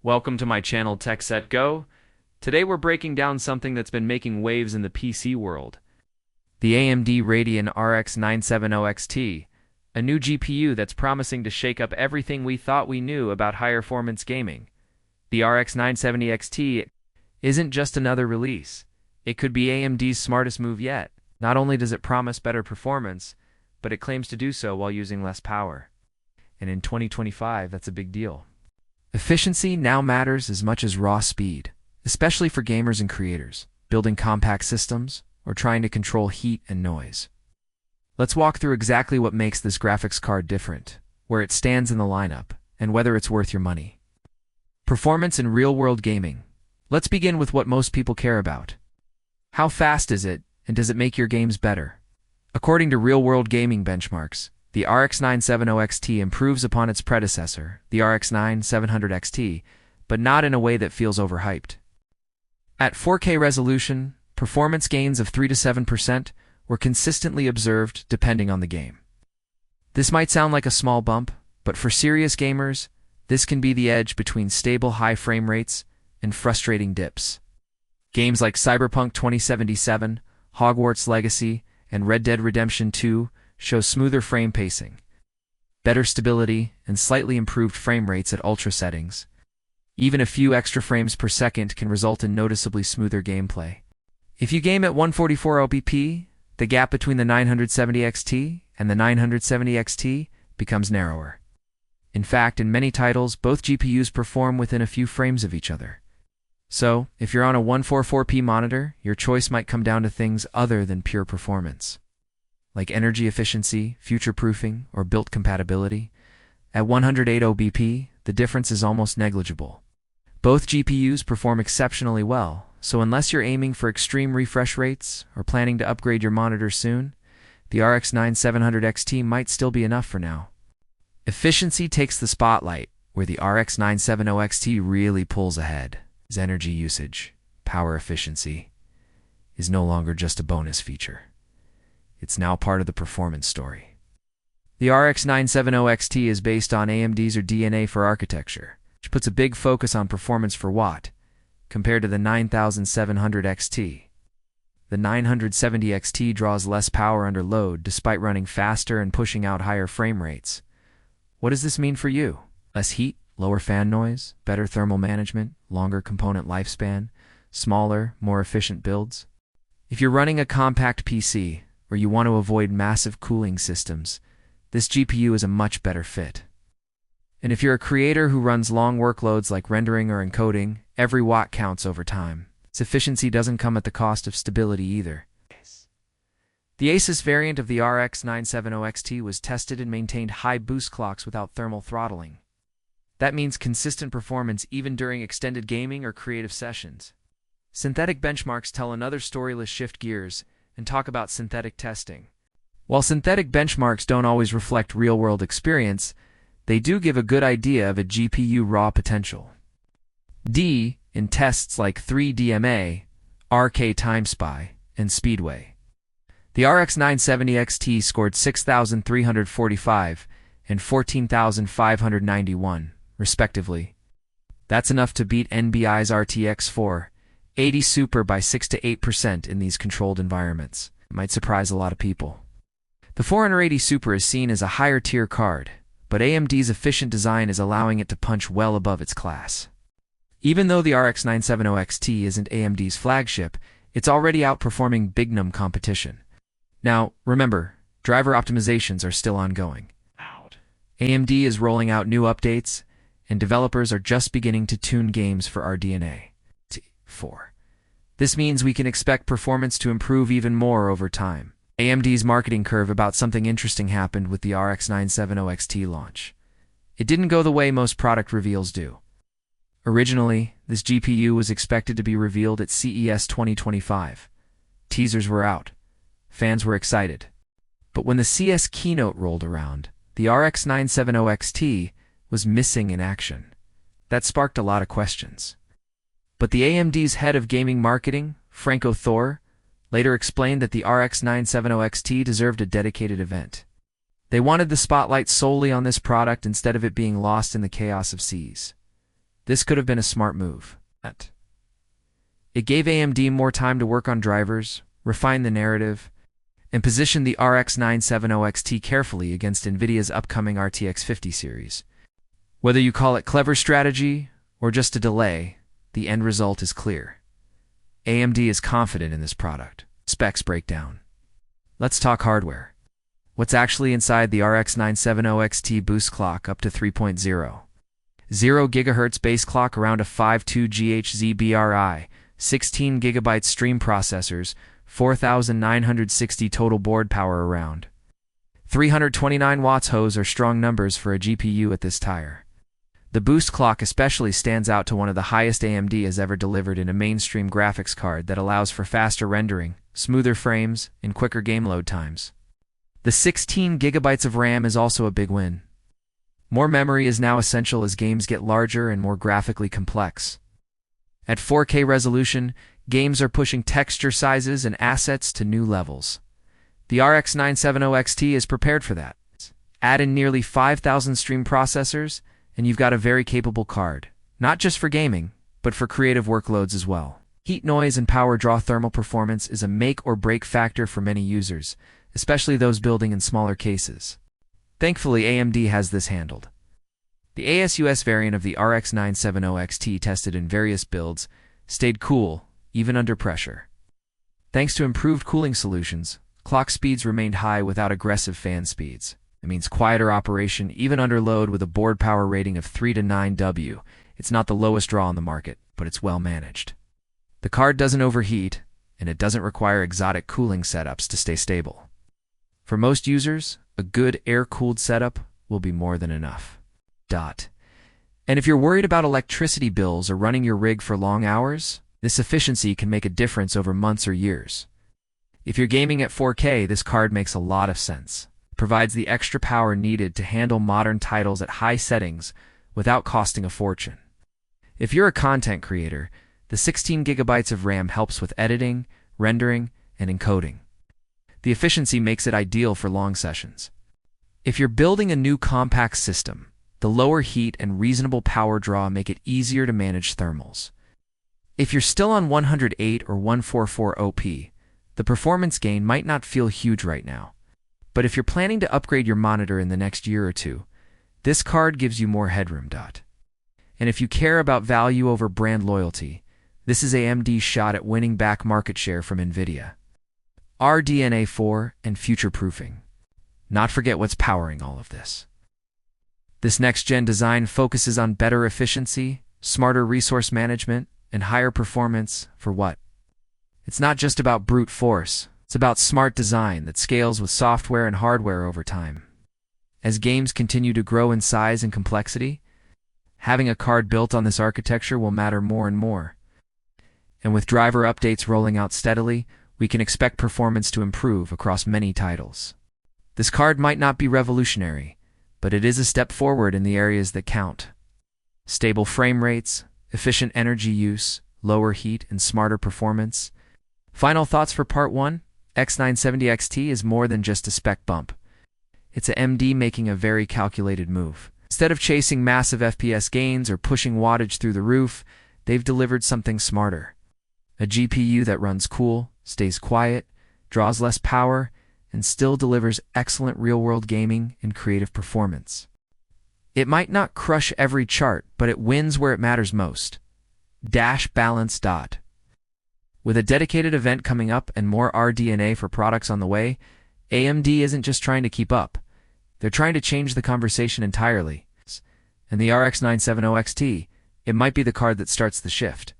Welcome to my channel Tech Set Go. Today we're breaking down something that's been making waves in the PC world. The AMD Radeon RX 970 XT, a new GPU that's promising to shake up everything we thought we knew about high-performance gaming. The RX 970 XT isn't just another release. It could be AMD's smartest move yet. Not only does it promise better performance, but it claims to do so while using less power. And in 2025, that's a big deal. Efficiency now matters as much as raw speed, especially for gamers and creators, building compact systems, or trying to control heat and noise. Let's walk through exactly what makes this graphics card different, where it stands in the lineup, and whether it's worth your money. Performance in real-world gaming. Let's begin with what most people care about. How fast is it, and does it make your games better? According to real-world gaming benchmarks, the RX 970 XT improves upon its predecessor, the RX 9700 XT, but not in a way that feels overhyped. At 4K resolution, performance gains of 3 to 7% were consistently observed depending on the game. This might sound like a small bump, but for serious gamers, this can be the edge between stable high frame rates and frustrating dips. Games like Cyberpunk 2077, Hogwarts Legacy, and Red Dead Redemption 2 show smoother frame pacing, better stability, and slightly improved frame rates at ultra settings. Even a few extra frames per second can result in noticeably smoother gameplay. If you game at 144 OBP, the gap between the 970 XT and the 970 XT becomes narrower. In fact, in many titles, both GPUs perform within a few frames of each other. So, if you're on a 144p monitor, your choice might come down to things other than pure performance, like energy efficiency, future-proofing, or build compatibility. At 108 OBP, the difference is almost negligible. Both GPUs perform exceptionally well, so unless you're aiming for extreme refresh rates or planning to upgrade your monitor soon, the RX 9700 XT might still be enough for now. Efficiency takes the spotlight, where the RX 970 XT really pulls ahead. Energy usage, power efficiency, is no longer just a bonus feature. It's now part of the performance story. The RX 970 XT is based on AMD's RDNA for architecture, which puts a big focus on performance per watt, compared to the 9700 XT. The 970 XT draws less power under load despite running faster and pushing out higher frame rates. What does this mean for you? Less heat, lower fan noise, better thermal management, longer component lifespan, smaller, more efficient builds? If you're running a compact PC, or you want to avoid massive cooling systems, this GPU is a much better fit. And if you're a creator who runs long workloads like rendering or encoding, every watt counts over time. Its efficiency doesn't come at the cost of stability either. The Asus variant of the RX 970 XT was tested and maintained high boost clocks without thermal throttling. That means consistent performance even during extended gaming or creative sessions. Synthetic benchmarks tell another story. Let's shift gears and talk about synthetic testing. While synthetic benchmarks don't always reflect real-world experience, they do give a good idea of a GPU raw potential. In tests like 3DMA, RK TimeSpy, and Speedway, the RX 970 XT scored 6,345 and 14,591. Respectively. That's enough to beat NVIDIA's RTX 480 Super by 6 to 8% in these controlled environments. It might surprise a lot of people. The 480 Super is seen as a higher-tier card, but AMD's efficient design is allowing it to punch well above its class. Even though the RX 970 XT isn't AMD's flagship, it's already outperforming big-name competition. Now, remember, driver optimizations are still ongoing. AMD is rolling out new updates, and developers are just beginning to tune games for RDNA. This means we can expect performance to improve even more over time. AMD's marketing curve about something interesting happened with the RX 970 XT launch. It didn't go the way most product reveals do. Originally, this GPU was expected to be revealed at CES 2025. Teasers were out. Fans were excited. But when the CES keynote rolled around, the RX 970 XT was missing in action. That sparked a lot of questions. But the AMD's head of gaming marketing, Franco Thor, later explained that the RX 970 XT deserved a dedicated event. They wanted the spotlight solely on this product instead of it being lost in the chaos of CES. This could have been a smart move. It gave AMD more time to work on drivers, refine the narrative, and position the RX 970 XT carefully against NVIDIA's upcoming RTX 50 series. Whether you call it clever strategy or just a delay, the end result is clear. AMD is confident in this product. Specs breakdown. Let's talk hardware. What's actually inside the RX 970 XT boost clock up to 3.0. 0 GHz base clock around a 5.2 GHz BRI, 16 GB stream processors, 4,960 total board power around. 329 watts hose are strong numbers for a GPU at this tier. The boost clock especially stands out to one of the highest AMD has ever delivered in a mainstream graphics card that allows for faster rendering, smoother frames, and quicker game load times. The 16 GB of RAM is also a big win. More memory is now essential as games get larger and more graphically complex. At 4K resolution, games are pushing texture sizes and assets to new levels. The RX 970 XT is prepared for that. Add in nearly 5,000 stream processors, and you've got a very capable card, not just for gaming, but for creative workloads as well. Heat, noise, and power draw thermal performance is a make or break factor for many users, especially those building in smaller cases. Thankfully, AMD has this handled. The ASUS variant of the RX 970 XT tested in various builds stayed cool, even under pressure. Thanks to improved cooling solutions, clock speeds remained high without aggressive fan speeds. It means quieter operation even under load with a board power rating of 3 to 9 W. It's not the lowest draw on the market, but it's well managed. The card doesn't overheat, and it doesn't require exotic cooling setups to stay stable. For most users, a good air-cooled setup will be more than enough. And if you're worried about electricity bills or running your rig for long hours, this efficiency can make a difference over months or years. If you're gaming at 4K, this card makes a lot of sense. It provides the extra power needed to handle modern titles at high settings without costing a fortune. If you're a content creator, the 16 GB of RAM helps with editing, rendering, and encoding. The efficiency makes it ideal for long sessions. If you're building a new compact system, the lower heat and reasonable power draw make it easier to manage thermals. If you're still on 108 or 144 OP, the performance gain might not feel huge right now. But if you're planning to upgrade your monitor in the next year or two, this card gives you more headroom. And if you care about value over brand loyalty, this is AMD's shot at winning back market share from NVIDIA. RDNA 4 and future-proofing. Not forget what's powering all of this. This next-gen design focuses on better efficiency, smarter resource management, and higher performance for what? It's not just about brute force. It's about smart design that scales with software and hardware over time. As games continue to grow in size and complexity, having a card built on this architecture will matter more and more. And with driver updates rolling out steadily, we can expect performance to improve across many titles. This card might not be revolutionary, but it is a step forward in the areas that count. Stable frame rates, efficient energy use, lower heat, and smarter performance. Final thoughts for Part 1? X970 XT is more than just a spec bump. It's AMD making a very calculated move. Instead of chasing massive FPS gains or pushing wattage through the roof, they've delivered something smarter. A GPU that runs cool, stays quiet, draws less power, and still delivers excellent real-world gaming and creative performance. It might not crush every chart, but it wins where it matters most. Balance. With a dedicated event coming up and more RDNA for products on the way, AMD isn't just trying to keep up. They're trying to change the conversation entirely. And the RX 970 XT, it might be the card that starts the shift.